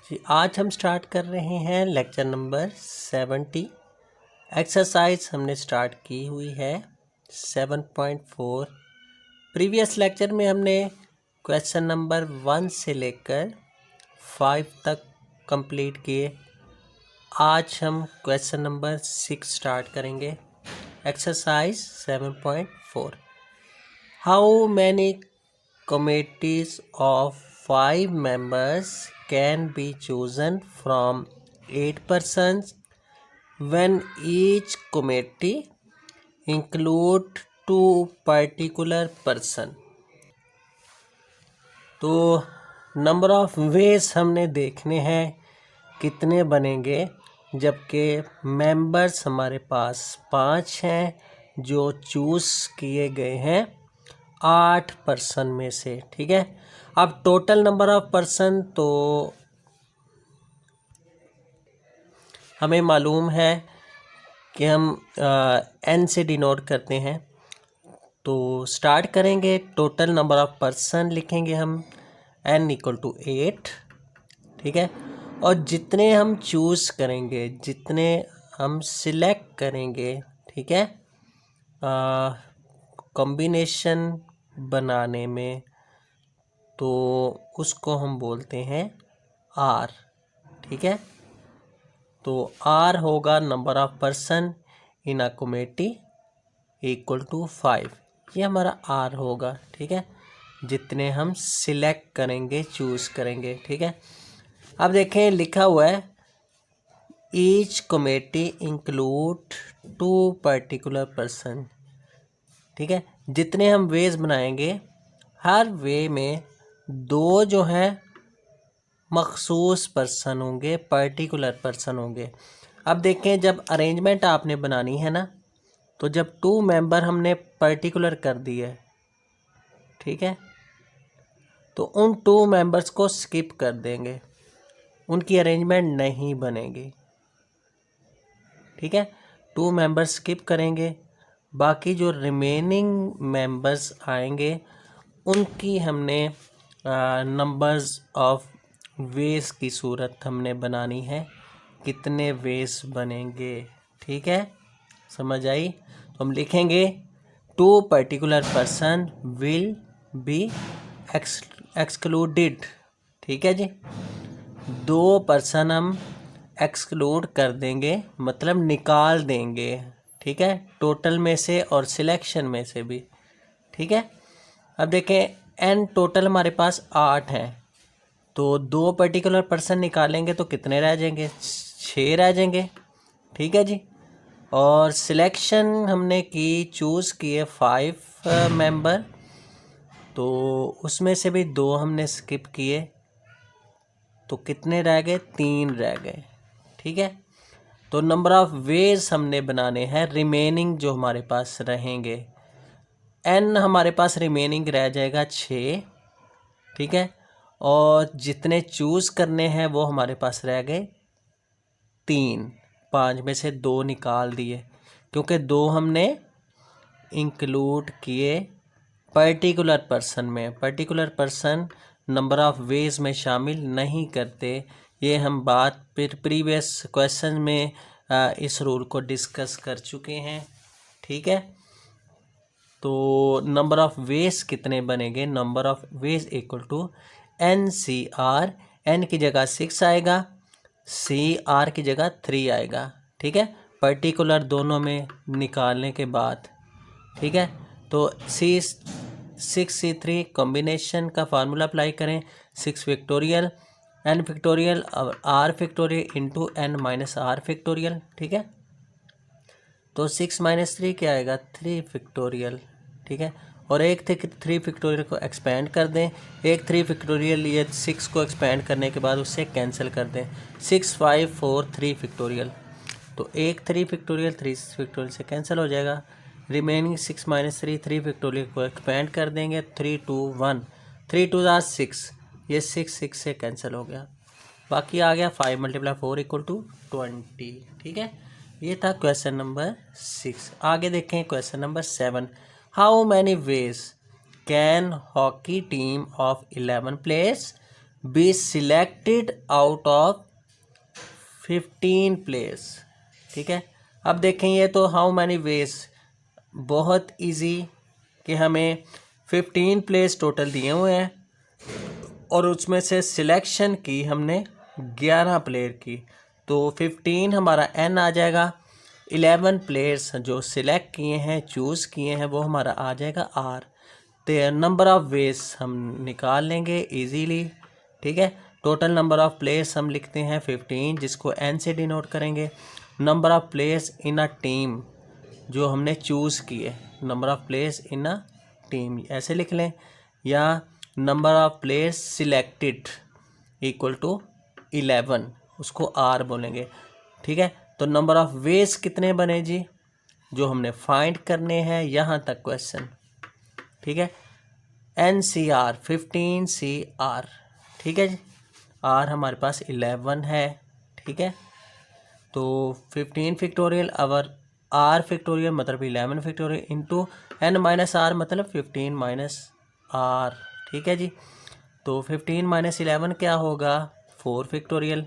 जी आज हम स्टार्ट कर रहे हैं लेक्चर नंबर 70। एक्सरसाइज हमने स्टार्ट की हुई है 7.4। प्रीवियस लेक्चर में हमने क्वेश्चन नंबर 1 से लेकर 5 तक कंप्लीट किए। आज हम क्वेश्चन नंबर 6 स्टार्ट करेंगे। Exercise 7.4। How many committees of 5 members can be chosen from 8 persons when each committee include 2 particular person। तो नंबर ऑफ वेज हमने देखने हैं कितने बनेंगे, जबकि मेंबर्स हमारे पास 5 हैं जो चूज़ किए गए हैं 8 पर्सन में से। ठीक है, अब टोटल नंबर ऑफ पर्सन तो हमें मालूम है कि हम n से डिनोट करते हैं। तो स्टार्ट करेंगे, टोटल नंबर ऑफ पर्सन लिखेंगे हम n इक्वल टू 8। ठीक है, और जितने हम चूज़ करेंगे, जितने हम सिलेक्ट करेंगे, ठीक है, कॉम्बिनेशन बनाने में, तो उसको हम बोलते हैं R। ठीक है, तो R होगा number of person in a committee equal to 5। ये हमारा R होगा। ठीक है, जितने हम सिलेक्ट करेंगे, चूज़ करेंगे। ठीक है, अब देखें लिखा हुआ है each committee include 2 particular person. ठीक है, जितने हम वेज बनाएंगे हर वे में 2 जो हैं मखसूस पर्सन होंगे, पर्टिकुलर पर्सन होंगे। अब देखें जब अरेंजमेंट आपने बनानी है ना, तो जब 2 मेंबर हमने पर्टिकुलर कर दिए, ठीक है, तो उन 2 मेंबर्स को स्किप कर देंगे, उनकी अरेंजमेंट नहीं बनेगी। ठीक है, 2 मेंबर्स स्किप करेंगे, बाकी जो रिमेनिंग मेंबर्स आएंगे उनकी हमने नंबर्स ऑफ वेज की सूरत हमने बनानी है, कितने वेज बनेंगे। ठीक है, समझ आई? तो हम लिखेंगे 2 particular person will be excluded. ठीक है जी, 2 पर्सन हम एक्सक्लूड कर देंगे, मतलब निकाल देंगे। ठीक है, टोटल में से और सिलेक्शन में से भी। ठीक है, अब देखें n टोटल हमारे पास 8 हैं, तो 2 पर्टिकुलर पर्सन निकालेंगे तो कितने रह जाएंगे? 6 रह जाएंगे। ठीक है जी, और सिलेक्शन हमने की, चूज़ किए 5 मेंबर, तो उसमें से भी 2 हमने स्किप किए, तो कितने रह गए? 3 रह गए। ठीक है, तो नंबर ऑफ वेज हमने बनाने हैं रिमेनिंग जो हमारे पास रहेंगे। n हमारे पास रिमेनिंग रह जाएगा 6। ठीक है, और जितने चूज़ करने हैं वो हमारे पास रह गए 3। 5 में से 2 निकाल दिए, क्योंकि 2 हमने इंक्लूड किए पर्टिकुलर पर्सन में। Particular person number of veg में शामिल नहीं करते। ये हम बात फिर प्रीवियस क्वेश्चन में इस रूल को डिस्कस कर चुके हैं। ठीक है, तो नंबर ऑफ वेज कितने बनेंगे? Number of ways equal to NCR। n की जगह 6 आएगा, CR की जगह 3 आएगा। ठीक है, पर्टिकुलर दोनों में निकालने के बाद। ठीक है, तो 6C3 कॉम्बिनेशन का फार्मूला अप्लाई करें, 6 फैक्टोरियल n फैक्टोरियल और r factorial into n minus r factorial. ठीक है, तो 6 माइनस 3 क्या आएगा? 3 फैक्टोरियल। ठीक है, और एक 3 फैक्टोरियल को एक्सपेंड कर दें, एक 3 फैक्टोरियल, ये 6 को एक्सपेंड करने के बाद उससे कैंसिल कर दें, 6 5 4 3 फैक्टोरियल, तो एक 3 फैक्टोरियल 3 फैक्टोरियल से कैंसिल हो जाएगा। रिमेनिंग 6 माइनस 3 फैक्टोरियल को एक्सपेंड कर देंगे, 3 2 1, 3 2 6, ये 6 से कैंसिल हो गया, बाकी आ गया 5 × 4 इक्वल टू 20। ठीक है, ये था क्वेश्चन नंबर 6। आगे देखें question number 7। How many ways can hockey team of 11 players be selected out of 15 players. ठीक है, अब देखें ये तो हाउ मैनी वेज, बहुत इजी कि हमें 15 प्लेयर्स टोटल दिए हुए हैं और उसमें से सिलेक्शन की हमने 11 प्लेयर की, तो 15 हमारा n आ जाएगा। 11 प्लेयर्स जो सिलेक्ट किए हैं, चूज़ किए हैं, वो हमारा आ जाएगा r। तो नंबर ऑफ़ वेज हम निकाल लेंगे इजीली। ठीक है, टोटल नंबर ऑफ़ प्लेयर्स हम लिखते हैं 15, जिसको n से डिनोट करेंगे। Number of players in a team जो हमने चूज़ किए, number of players in a team ऐसे लिख लें, या number of players selected equal to 11, उसको r बोलेंगे। ठीक है, तो नंबर ऑफ़ वेज कितने बने जी, जो हमने फाइंड करने हैं यहाँ तक क्वेश्चन। ठीक है, NCR 15 CR। ठीक है जी, R हमारे पास 11 है। ठीक है, तो 15 फैक्टोरियल अवर R फैक्टोरियल मतलब 11 factorial into n minus R मतलब 15 माइनस R। ठीक है जी, तो 15 माइनस 11 क्या होगा, 4 फैक्टोरियल,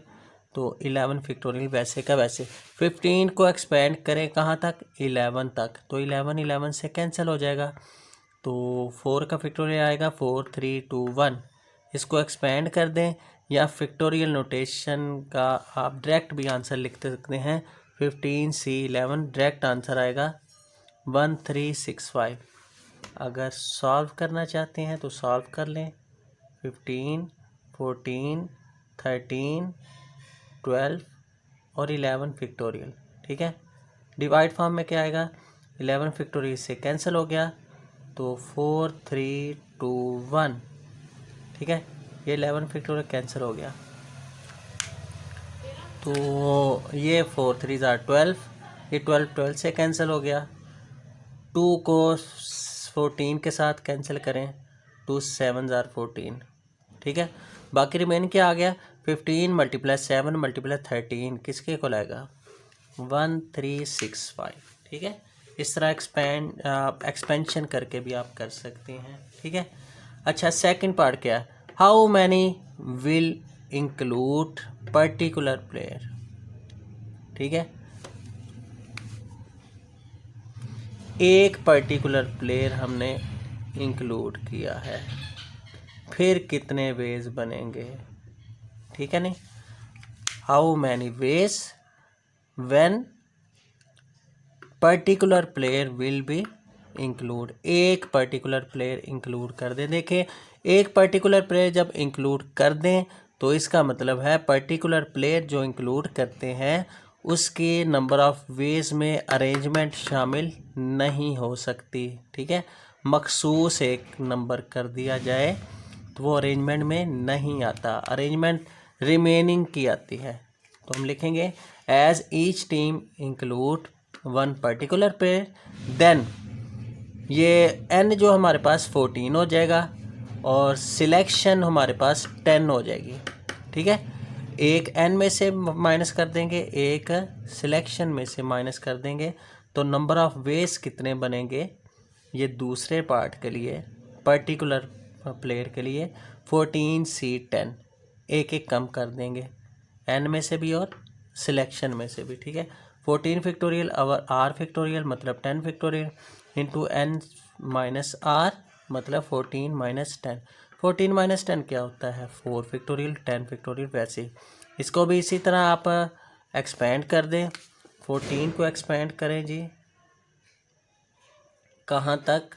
तो 11 फैक्टोरियल वैसे का वैसे। 15 को एक्सपेंड करें कहाँ तक, 11 तक, तो 11 11 से कैंसिल हो जाएगा, तो 4 का फैक्टोरियल आएगा 4 3 2 1। इसको एक्सपेंड कर दें, या फैक्टोरियल नोटेशन का आप डायरेक्ट भी आंसर लिख सकते हैं। 15 C 11 डायरेक्ट आंसर आएगा 1365। अगर सॉल्व करना चाहते हैं तो सॉल्व कर लें। 15 14 13 12 और 11 फैक्टोरियल। ठीक है, डिवाइड फॉर्म में क्या आएगा, 11 फैक्टोरियल से कैंसिल हो गया, तो 4 3 2 1। ठीक है, ये 11 फैक्टोरियल कैंसिल हो गया, तो ये 4 3 12, ये 12 से कैंसिल हो गया। 2 को 14 के साथ कैंसिल करें, 2 7 14। ठीक है, बाकी रिमेन क्या आ गया, 15 मल्टीप्लाई 7 मल्टीप्लाई 13 किसके को लाएगा, 1365। ठीक है, इस तरह एक्सपेंशन करके भी आप कर सकते हैं। ठीक है, अच्छा सेकंड पार्ट क्या है, how many will include particular player. ठीक है, एक पर्टिकुलर प्लेयर हमने इंक्लूड किया है, फिर कितने वेज बनेंगे। ठीक है नहीं, how many ways when particular player will be include, एक पर्टिकुलर प्लेयर इंक्लूड कर दें। देखिए, एक पर्टिकुलर प्लेयर जब इंक्लूड कर दें तो इसका मतलब है पर्टिकुलर प्लेयर जो इंक्लूड करते हैं उसके नंबर ऑफ़ वेज में अरेंजमेंट शामिल नहीं हो सकती। ठीक है, मखसूस एक नंबर कर दिया जाए तो वो अरेंजमेंट में नहीं आता, अरेंजमेंट रिमेनिंग की आती है। तो हम लिखेंगे as each team include one particular player, then ये n जो हमारे पास 14 हो जाएगा और सिलेक्शन हमारे पास 10 हो जाएगी। ठीक है, एक n में से माइनस कर देंगे, एक सिलेक्शन में से माइनस कर देंगे, तो नंबर ऑफ़ वेज कितने बनेंगे ये दूसरे पार्ट के लिए, पर्टिकुलर प्लेयर के लिए 14 C 10, एक एक कम कर देंगे n में से भी और सिलेक्शन में से भी। ठीक है, 14 फैक्टोरियल और r फैक्टोरियल मतलब 10 factorial into n minus r मतलब 14 माइनस 10। 14 माइनस 10 क्या होता है, 4 फैक्टोरियल, 10 फैक्टोरियल। वैसे इसको भी इसी तरह आप एक्सपेंड कर दें, 14 को एक्सपेंड करें जी कहाँ तक,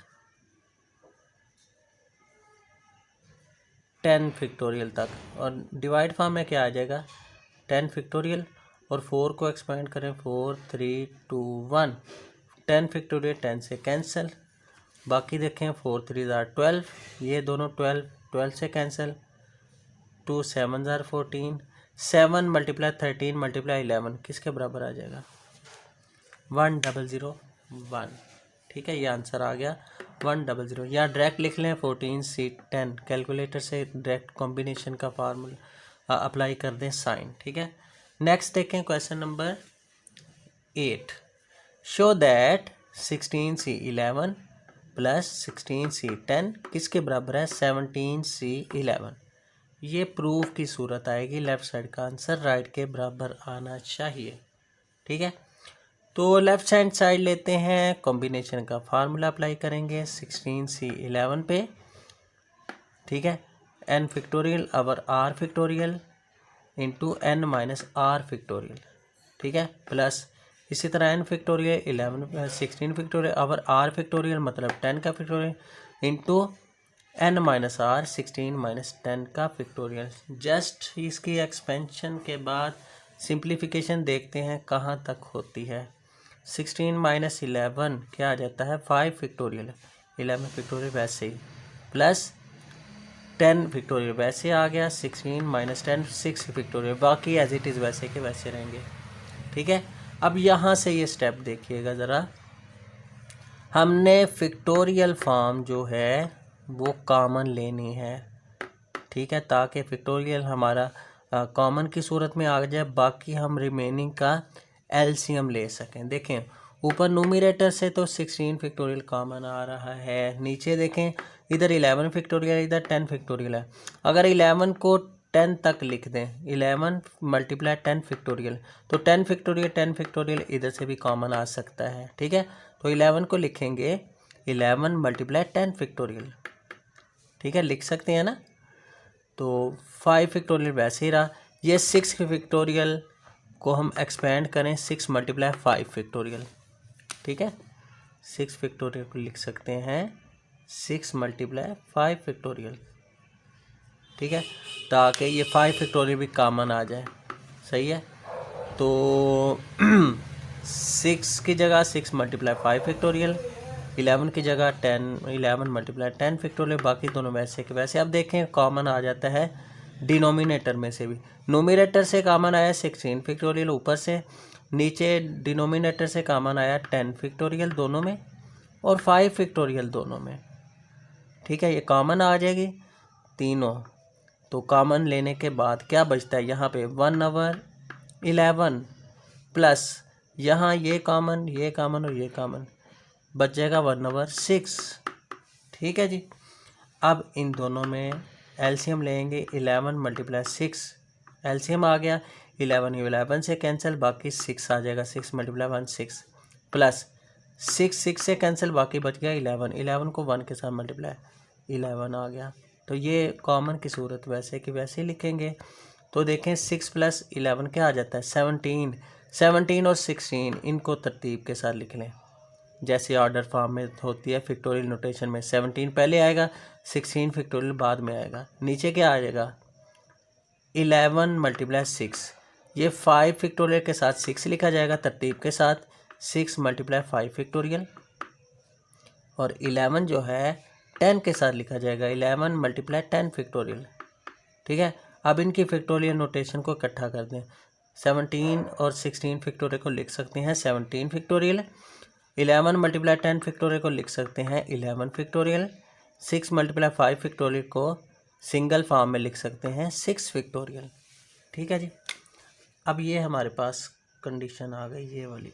10 फैक्टोरियल तक, और डिवाइड फॉर्म में क्या आ जाएगा, 10 फैक्टोरियल और 4 को एक्सपेंड करें, 4 3 2 1, 10 फैक्टोरियल 10 से कैंसिल, बाकी देखें 4 3 12, ये दोनों 12 से कैंसिल, 2 7 14, 7 मल्टीप्लाई 13 मल्टीप्लाई 11 किसके बराबर आ जाएगा, 1001। ठीक है, ये आंसर आ गया 100, या डायरेक्ट लिख लें 14 C 10, कैलकुलेटर से डायरेक्ट कॉम्बिनेशन का फार्मूला अप्लाई कर दें साइन। ठीक है, नेक्स्ट देखें question number 8, show that 16 C 11 plus 16 C 10 किसके बराबर है, 17 C 11। ये प्रूफ की सूरत आएगी, लेफ़्ट साइड का आंसर राइट के बराबर आना चाहिए। ठीक है, तो लेफ़्ट हैंड साइड लेते हैं, कॉम्बिनेशन का फार्मूला अप्लाई करेंगे 16C11 पे। ठीक है, n factorial over r factorial into n minus R factorial. ठीक है, प्लस इसी तरह n factorial 16 factorial over r factorial मतलब 10 का factorial into n minus R 16 minus 10 का फैक्टोरियल। जस्ट इसकी एक्सपेंशन के बाद सिंप्लीफिकेशन देखते हैं कहाँ तक होती है। 16 माइनस 11 क्या आ जाता है 5 फैक्टोरियल, 11 फैक्टोरियल वैसे ही, प्लस 10 फैक्टोरियल वैसे आ गया, 16 माइनस 10 6 फैक्टोरियल, बाकी एज इट इज़ वैसे के वैसे रहेंगे। ठीक है, अब यहाँ से ये स्टेप देखिएगा ज़रा, हमने फैक्टोरियल फॉर्म जो है वो कॉमन लेनी है। ठीक है, ताकि फैक्टोरियल हमारा कॉमन की सूरत में आ जाए, बाकी हम रिमेनिंग का एलसीएम ले सकें। देखें ऊपर न्यूमरेटर से तो 16 फैक्टोरियल कॉमन आ रहा है, नीचे देखें इधर 11 फैक्टोरियल इधर 10 फैक्टोरियल है। अगर 11 को 10 तक लिख दें, 11 मल्टीप्लाई 10 फैक्टोरियल, तो 10 फैक्टोरियल इधर से भी कॉमन आ सकता है। ठीक है, तो 11 को लिखेंगे 11 मल्टीप्लाई 10 फैक्टोरियल। ठीक है, लिख सकते हैं ना। तो 5 फैक्टोरियल वैसे ही रहा। ये 6 फैक्टोरियल को हम एक्सपेंड करें 6 मल्टीप्लाई 5 फैक्टोरियल। ठीक है, 6 फैक्टोरियल को लिख सकते हैं 6 मल्टीप्लाई 5 फैक्टोरियल। ठीक है, ताकि ये 5 फैक्टोरियल भी कॉमन आ जाए। सही है, तो 6 की जगह 6 मल्टीप्लाई 5 फैक्टोरियल, 11 की जगह 11 मल्टीप्लाई 10 फैक्टोरियल, बाकी दोनों वैसे के वैसे। अब देखें कॉमन आ जाता है डिनोमिनेटर में से भी, नोमिनेटर से कॉमन आया 16 फैक्टोरियल ऊपर से, नीचे डिनोमिनेटर से कॉमन आया 10 फैक्टोरियल दोनों में और 5 फैक्टोरियल दोनों में। ठीक है, ये कॉमन आ जाएगी तीनों। तो कॉमन लेने के बाद क्या बचता है यहाँ पे 1/11 प्लस यहाँ ये कॉमन और ये कॉमन, बच जाएगा 1/6। ठीक है जी, अब इन दोनों में एलसीएम लेंगे 11 मल्टीप्लाई 6, एलसीएम आ गया 11 से कैंसिल, बाकी 6 आ जाएगा 6 मल्टीप्लाई 1 6 प्लस 6 से कैंसिल, बाकी बच गया 11 को 1 के साथ मल्टीप्लाई 11 आ गया। तो ये कॉमन की सूरत वैसे कि वैसे ही लिखेंगे। तो देखें 6 प्लस 11 क्या आ जाता है 17 और 16 इनको तरतीब के साथ लिख लें जैसे ऑर्डर फॉर्म में होती है फैक्टोरियल नोटेशन में। 17 पहले आएगा 16 फैक्टोरियल बाद में आएगा। नीचे क्या आ जाएगा 11 मल्टीप्लाई 6, ये 5 फैक्टोरियल के साथ 6 लिखा जाएगा तरतीब के साथ, 6 मल्टीप्लाई 5 फैक्टोरियल, और 11 जो है 10 के साथ लिखा जाएगा 11 मल्टीप्लाई 10 फैक्टोरियल। ठीक है, अब इनकी फैक्टोरियल नोटेशन को इकट्ठा कर दें, 17 और 16 फैक्टोरियल को लिख सकते हैं 17 फैक्टोरियल, 11 मल्टीप्लाई 10 फैक्टोरियल को लिख सकते हैं 11 फैक्टोरियल, 6 मल्टीप्लाई 5 फैक्टोरियल को सिंगल फॉर्म में लिख सकते हैं 6 फैक्टोरियल। ठीक है जी, अब ये हमारे पास कंडीशन आ गई ये वाली।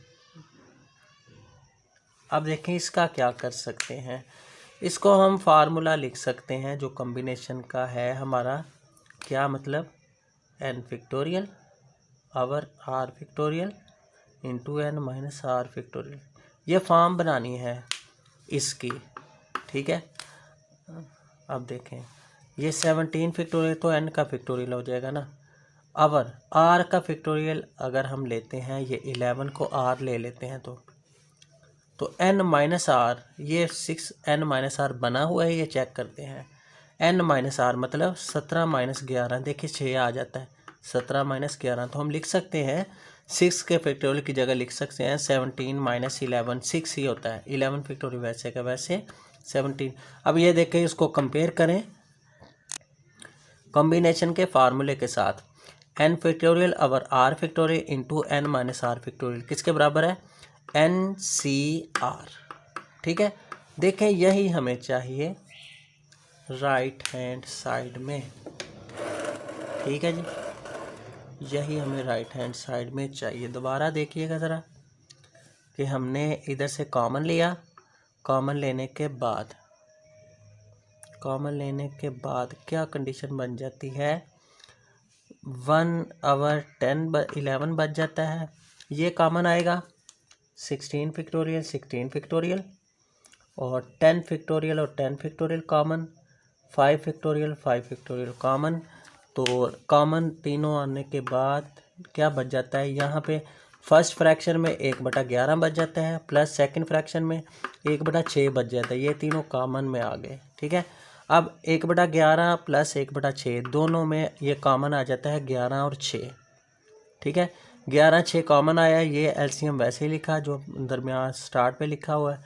अब देखें इसका क्या कर सकते हैं, इसको हम फार्मूला लिख सकते हैं जो कॉम्बिनेशन का है हमारा, क्या मतलब n factorial over r factorial into n minus R factorial, ये फॉर्म बनानी है इसकी। ठीक है, अब देखें ये 17 फैक्टोरियल तो n का फैक्टोरियल हो जाएगा ना, आवर r का फैक्टोरियल अगर हम लेते हैं ये 11 को r ले लेते हैं तो n माइनस आर, ये 6n माइनस आर बना हुआ है ये चेक करते हैं, n माइनस आर मतलब 17 माइनस 11, देखिए 6 आ जाता है 17 माइनस 11, तो हम लिख सकते हैं 6 के फैक्टोरियल की जगह लिख सकते हैं 17 माइनस 11, 6 ही होता है, 11 फैक्टोरियल वैसे का वैसे 17। अब ये देखें इसको कंपेयर करें कॉम्बिनेशन के फार्मूले के साथ, n factorial over r factorial into n minus R factorial किसके बराबर है NCR। ठीक है, देखें यही हमें चाहिए राइट हैंड साइड में। ठीक है जी, यही हमें राइट हैंड साइड में चाहिए। दोबारा देखिएगा ज़रा कि हमने इधर से कॉमन लिया, कॉमन लेने के बाद कॉमन लेने के बाद क्या कंडीशन बन जाती है, 1/10 11 बच जाता है। ये कॉमन आएगा 16 फैक्टोरियल 16 फैक्टोरियल और 10 फैक्टोरियल और 10 factorial common, 5 factorial 5 factorial common. तो कॉमन तीनों आने के बाद क्या बच जाता है, यहाँ पे फर्स्ट फ्रैक्शन में 1/11 बच जाता है, प्लस सेकंड फ्रैक्शन में 1/6 बच जाता है। ये तीनों कॉमन में आ गए, ठीक है। अब 1/11 प्लस 1/6 दोनों में ये कॉमन आ जाता है 11 और 6, ठीक है। 11 6 कॉमन आया, ये एलसीएम वैसे ही लिखा जो दरमियान स्टार्ट पे लिखा हुआ है,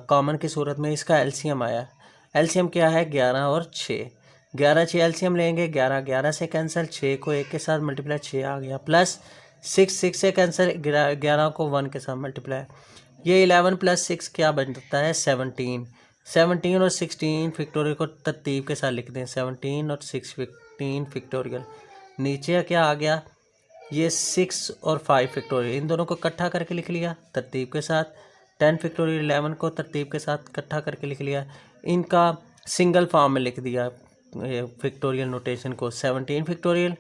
कॉमन की सूरत में इसका एलसीएम आया। एलसीएम क्या है, 11 और 6। 11 6 एलसीएम लेंगे, 11 11 से कैंसिल, 6 को 1 के साथ मल्टीप्लाई 6 आ गया, प्लस 6 6 से कैंसिल, 11 को 1 के साथ मल्टीप्लाई। ये 11 प्लस 6 क्या बन जाता है, 17। 17 और 16 फैक्टोरियल को तरतीब के साथ लिख दें, 17 और 16 फैक्टोरियल। नीचे क्या आ गया, ये 6 और 5 फैक्टोरियल, इन दोनों को इकट्ठा करके लिख लिया तरतीब के साथ। 10 फैक्टोरियल 11 को तरतीब के साथ इकट्ठा करके लिख लिया, इनका सिंगल फॉर्म में लिख दिया फैक्टोरियल नोटेशन को, 17 फैक्टोरियल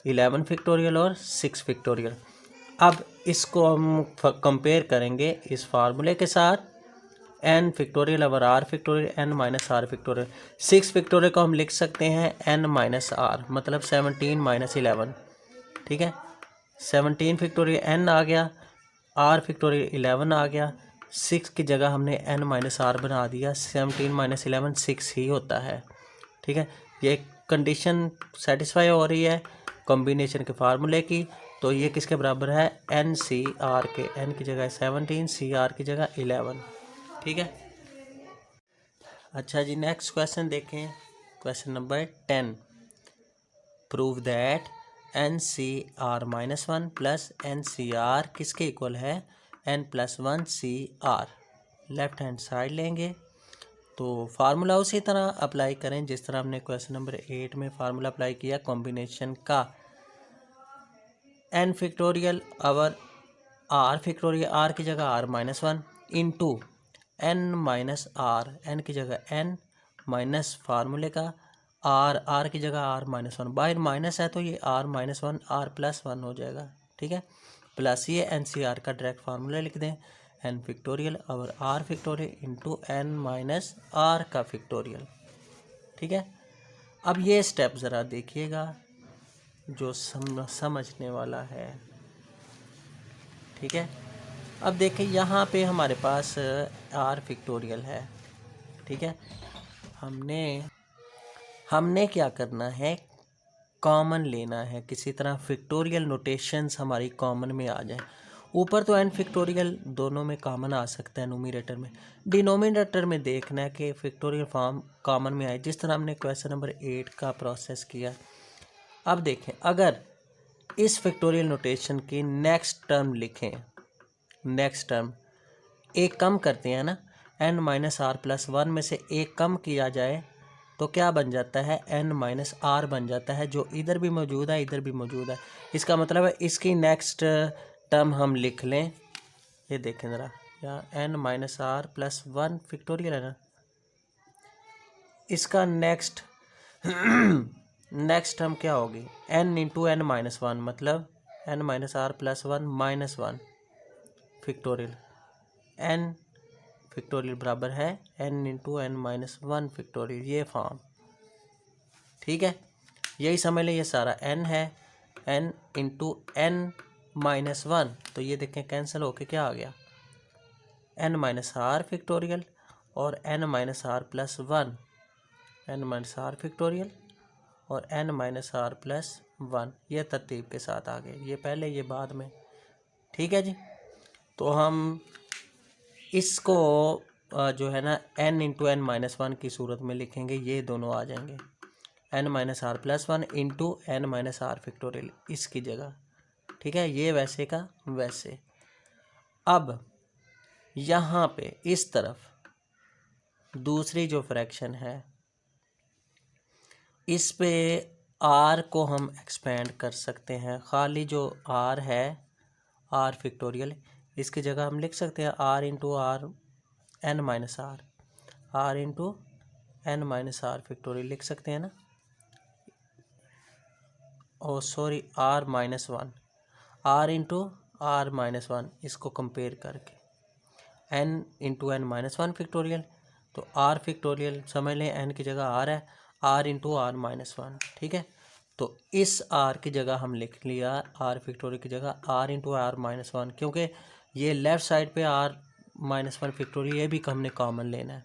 11 फैक्टोरियल और 6 फैक्टोरियल। अब इसको हम कंपेयर करेंगे इस फार्मूले के साथ, n factorial over r factorial n minus r factorial. 6 factorial को हम लिख सकते हैं n माइनस r, मतलब 17 माइनस 11, ठीक है। 17 फैक्टोरियल n आ गया, r फैक्टोरियल 11 आ गया, 6 की जगह हमने n माइनस r बना दिया, 17 माइनस 11 6 ही होता है, ठीक है। ये कंडीशन सेटिस्फाई हो रही है कॉम्बिनेशन के फार्मूले की, तो ये किसके बराबर है, n सी आर के, n की जगह 17 सी आर की जगह 11, ठीक है। अच्छा जी, नेक्स्ट क्वेश्चन देखें, question number 10। Prove that NCR-1 plus NCR किसके इक्वल है, n+1 CR। Left hand side लेंगे तो फार्मूला उसी तरह अप्लाई करें जिस तरह हमने क्वेश्चन नंबर 8 में फार्मूला अप्लाई किया कॉम्बिनेशन का, n factorial over r factorial, r की जगह r-1 into n minus r, n की जगह n माइनस फार्मूले का r की जगह r-1, बाहर माइनस है तो ये r-1 r+1 हो जाएगा, ठीक है। प्लस ये NCR का डायरेक्ट फार्मूला लिख दें, n factorial over r factorial into n minus r का फैक्टोरियल, ठीक है। अब ये स्टेप ज़रा देखिएगा जो समझने वाला है, ठीक है। अब देखिए यहाँ पे हमारे पास r फैक्टोरियल है, ठीक है। हमने क्या करना है, कॉमन लेना है, किसी तरह फैक्टोरियल नोटेशंस हमारी कॉमन में आ जाए। ऊपर तो n फैक्टोरियल दोनों में कॉमन आ सकता है न्यूमरेटर में, डिनोमिनेटर में देखना है कि फैक्टोरियल फॉर्म कॉमन में आए, जिस तरह हमने क्वेश्चन नंबर 8 का प्रोसेस किया। अब देखें, अगर इस फैक्टोरियल नोटेशन की नेक्स्ट टर्म लिखें, नेक्स्ट टर्म एक कम करते हैं ना, n-r+1 में से एक कम किया जाए तो क्या बन जाता है, n-r बन जाता है, जो इधर भी मौजूद है इधर भी मौजूद है। इसका मतलब है इसकी नेक्स्ट टर्म हम लिख लें, ये देखें ज़रा, यहाँ n-r+1 फैक्टोरियल है ना, इसका नेक्स्ट नेक्स्ट टर्म क्या होगी, n इंटू n-1, मतलब n-r+1 -1 फैक्टोरियल, n फैक्टोरियल बराबर है n इंटू n-1 फैक्टोरियल, ये फॉर्म, ठीक है। यही समझ लें, ये सारा n है, n इंटू n-1, तो ये देखें कैंसिल होके क्या आ गया, n-r फैक्टोरियल और n-r+1, n-r फैक्टोरियल और n-r+1, ये तरतीब के साथ आ गए, ये पहले ये बाद में, ठीक है जी। तो हम इसको जो है ना n इंटू n-1 की सूरत में लिखेंगे, ये दोनों आ जाएंगे, n-r+1 इंटू n-r फैक्टोरियल इसकी जगह, ठीक है। ये वैसे का वैसे। अब यहाँ पे इस तरफ दूसरी जो फ्रैक्शन है, इस पे r को हम एक्सपेंड कर सकते हैं, खाली जो r है r फैक्टोरियल, इसकी जगह हम लिख सकते हैं r into r n-r, r into N minus R factorial लिख सकते हैं ना, oh sorry R minus one, R into R minus one, इसको कंपेयर करके N into N minus one factorial, तो आर फैक्टोरियल समझ लें एन की जगह आर है, R into R minus one, ठीक है। तो इस आर की जगह हम लिख लिया आर फैक्टोरियल की जगह R into R minus one, क्योंकि ये लेफ़्ट साइड पे आर माइनस वन फैक्टोरियल ये भी हमने कॉमन लेना है,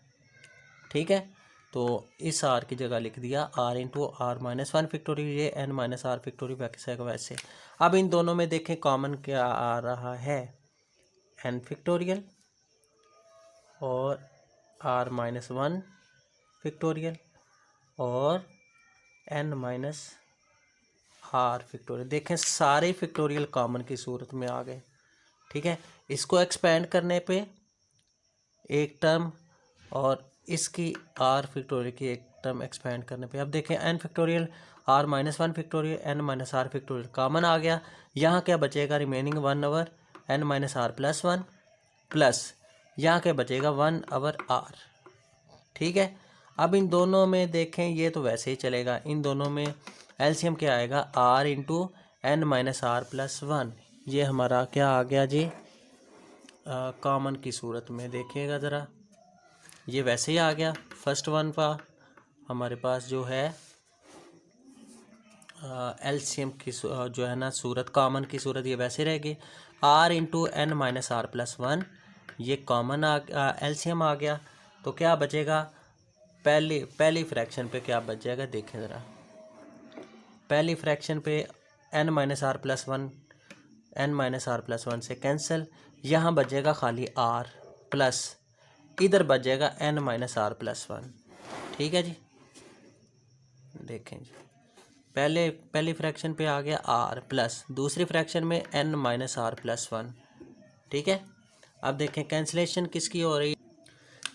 ठीक है। तो इस आर की जगह लिख दिया R into R minus one factorial, ये एन माइनस आर फैक्टोरियल वैसे का वैसे। अब इन दोनों में देखें कॉमन क्या आ रहा है, एन फैक्टोरियल और आर माइनस वन फैक्टोरियल और एन माइनस आर फैक्टोरियल। देखें सारे फैक्टोरियल कॉमन की सूरत में आ गए, ठीक है। इसको एक्सपेंड करने पे एक टर्म और इसकी आर फैक्टोरियल की एक टर्म एक्सपेंड करने पे, अब देखें N factorial R minus one factorial N minus R factorial common आ गया। यहाँ क्या बचेगा remaining one over N minus R plus one, plus यहाँ क्या बचेगा वन ओवर आर, ठीक है। अब इन दोनों में देखें ये तो वैसे ही चलेगा, इन दोनों में एलसीएम क्या आएगा R into N minus R plus one, ये हमारा क्या आ गया जी कॉमन की सूरत में। देखिएगा ज़रा ये वैसे ही आ गया, फर्स्ट वन का हमारे पास जो है एलसीएम की जो है ना सूरत कॉमन की सूरत ये वैसे रहेगी, R into N minus R plus one, ये कॉमन एलसीएम आ गया। तो क्या बचेगा पहली फ्रैक्शन पे क्या बच जाएगा, देखें ज़रा पहली फ्रैक्शन पे N minus R plus one, N minus R plus one से कैंसिल, यहाँ बचेगा खाली आर प्लस इधर बच जाएगा N minus R plus one, ठीक है जी। देखें जी पहली फ्रैक्शन पे आ गया आर प्लस दूसरी फ्रैक्शन में N minus R plus one, ठीक है। अब देखें कैंसिलेशन किसकी हो रही,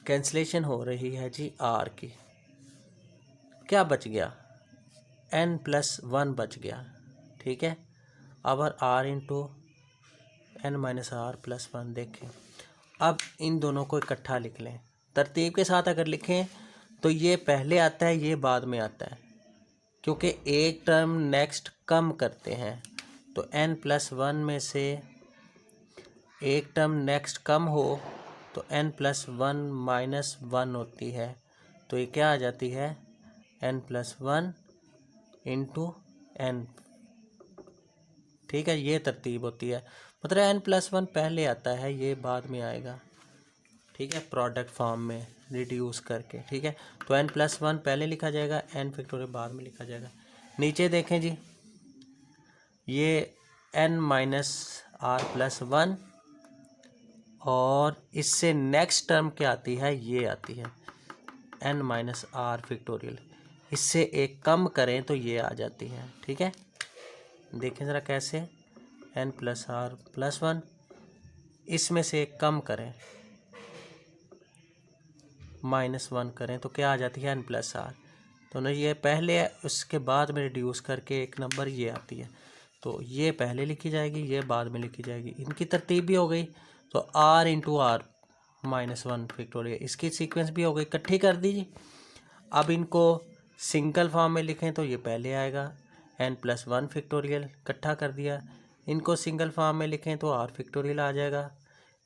कैंसिलेशन हो रही है जी आर की, क्या बच गया एन प्लस वन बच गया, ठीक है। अब R into N minus R plus one. देखें अब इन दोनों को इकट्ठा लिख लें, तरतीब के साथ अगर लिखें तो ये पहले आता है ये बाद में आता है, क्योंकि एक टर्म नेक्स्ट कम करते हैं। तो एन प्लस वन में से एक टर्म नेक्स्ट कम हो तो N plus one minus one होती है, तो ये क्या आ जाती है N plus one into N, ठीक है। ये तरतीब होती है, मतलब एन प्लस वन पहले आता है ये बाद में आएगा, ठीक है, प्रोडक्ट फॉर्म में रिड्यूस करके, ठीक है। तो एन प्लस वन पहले लिखा जाएगा, एन फैक्टोरियल बाद में लिखा जाएगा। नीचे देखें जी ये N minus R plus one और इससे नेक्स्ट टर्म क्या आती है, ये आती है एन माइनस आर फैक्टोरियल, इससे एक कम करें तो ये आ जाती है, ठीक है। देखें ज़रा कैसे N plus R plus one, इसमें से एक कम करें माइनस वन करें तो क्या आ जाती है एन प्लस आर, तो ना ये पहले उसके बाद में रिड्यूस करके एक नंबर ये आती है, तो ये पहले लिखी जाएगी ये बाद में लिखी जाएगी, इनकी तरतीब भी हो गई। तो R into R minus one factorial इसकी सीक्वेंस भी हो गई, इकट्ठी कर दीजिए। अब इनको सिंगल फॉर्म में लिखें तो ये पहले आएगा एन प्लस वन फैक्टोरियल, इकट्ठा कर दिया। इनको सिंगल फॉर्म में लिखें तो आर फैक्टोरियल आ जाएगा,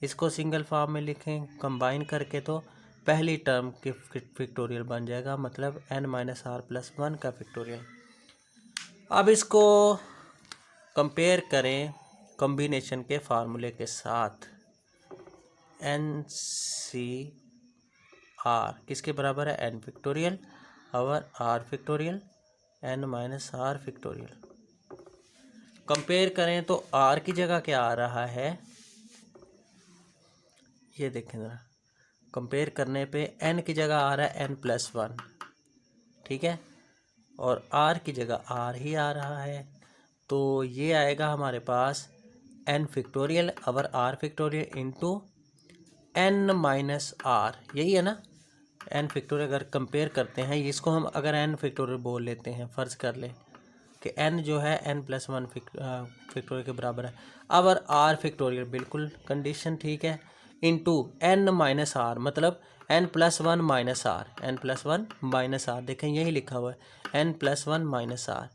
इसको सिंगल फॉर्म में लिखें कंबाइन करके तो पहली टर्म के फैक्टोरियल बन जाएगा, मतलब N minus R plus one का फैक्टोरियल। अब इसको कंपेयर करें कॉम्बिनेशन के फार्मूले के साथ, एन सी आर किसके बराबर है एन फैक्टोरियल और R factorial N minus R factorial. Compare करें तो आर की जगह क्या आ रहा है, ये देखें ज़रा कंपेयर करने पे एन की जगह आ रहा है एन प्लस वन, ठीक है, और आर की जगह आर ही आ रहा है, तो ये आएगा हमारे पास एन फैक्टोरियल और R factorial into N minus R, यही है ना एन फैक्टोरियल। अगर कंपेयर करते हैं इसको हम अगर एन फैक्टोरियल बोल लेते हैं, फ़र्ज़ कर लें कि एन जो है एन प्लस वन फैक्टोरियल के बराबर है। अब आर फैक्टोरियल बिल्कुल कंडीशन ठीक है, इंटू एन माइनस आर, मतलब n+1 minus are, n+1 minus are, देखें यही लिखा हुआ है n+1 माइनस आर।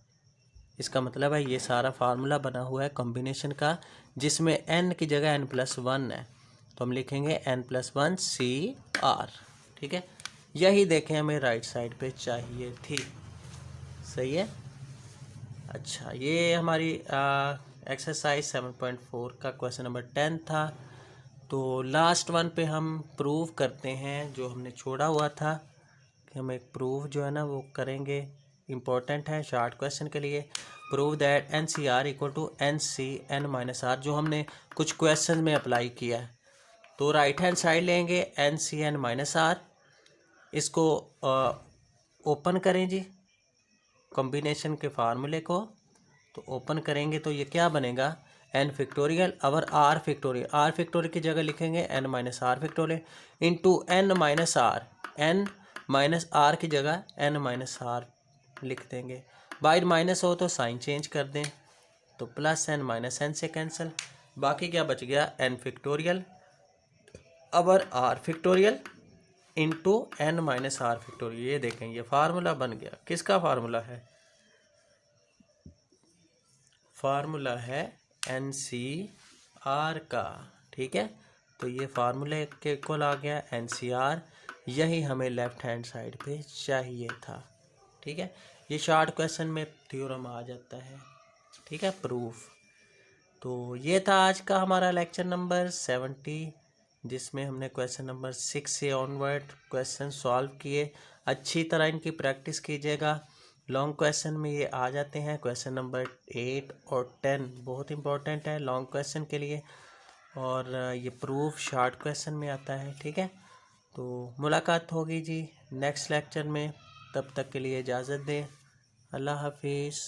इसका मतलब है ये सारा फार्मूला बना हुआ है कॉम्बिनेशन का, जिसमें n की जगह n+1 है, तो हम लिखेंगे n+1 CR। ठीक है, यही देखें हमें राइट साइड पे चाहिए थी। सही है। अच्छा, ये हमारी एक्सरसाइज 7.4 का क्वेश्चन नंबर 10 था। तो लास्ट वन पे हम प्रूव करते हैं जो हमने छोड़ा हुआ था, कि हम एक प्रूव जो है ना वो करेंगे, इम्पोर्टेंट है शॉर्ट क्वेश्चन के लिए। Prove that NCR equal to NCN-R, जो हमने कुछ क्वेश्चन में अप्लाई किया है। तो राइट हैंड साइड लेंगे NCN-R, इसको ओपन करें जी कॉम्बिनेशन के फार्मूले को। तो ओपन करेंगे तो ये क्या बनेगा, n फैक्टोरियल और r फैक्टोरियल, r फैक्टोरियल की जगह लिखेंगे n minus R factorial into n minus R, n minus R की जगह n माइनस आर लिख देंगे। बाइट माइनस हो तो साइन चेंज कर दें, तो प्लस n माइनस n से कैंसिल, बाकी क्या बच गया n फैक्टोरियल और r factorial into n minus R factorial. ये देखें ये फार्मूला बन गया। किसका फार्मूला है, फार्मूला है NCR का। ठीक है, तो ये फार्मूले के इक्वल आ गया NCR, यही हमें लेफ्ट हैंड साइड पे चाहिए था। ठीक है, ये शॉर्ट क्वेश्चन में थ्योरम आ जाता है। ठीक है, प्रूफ। तो ये था आज का हमारा लेक्चर नंबर 70, जिसमें हमने क्वेश्चन नंबर 6 से ऑनवर्ड क्वेश्चन सॉल्व किए। अच्छी तरह इनकी प्रैक्टिस कीजिएगा, लॉन्ग क्वेश्चन में ये आ जाते हैं। क्वेश्चन नंबर 8 और 10 बहुत इंपॉर्टेंट है लॉन्ग क्वेश्चन के लिए, और ये प्रूफ शॉर्ट क्वेश्चन में आता है। ठीक है, तो मुलाकात होगी जी नेक्स्ट लेक्चर में, तब तक के लिए इजाज़त दें। अल्लाह हाफिज़।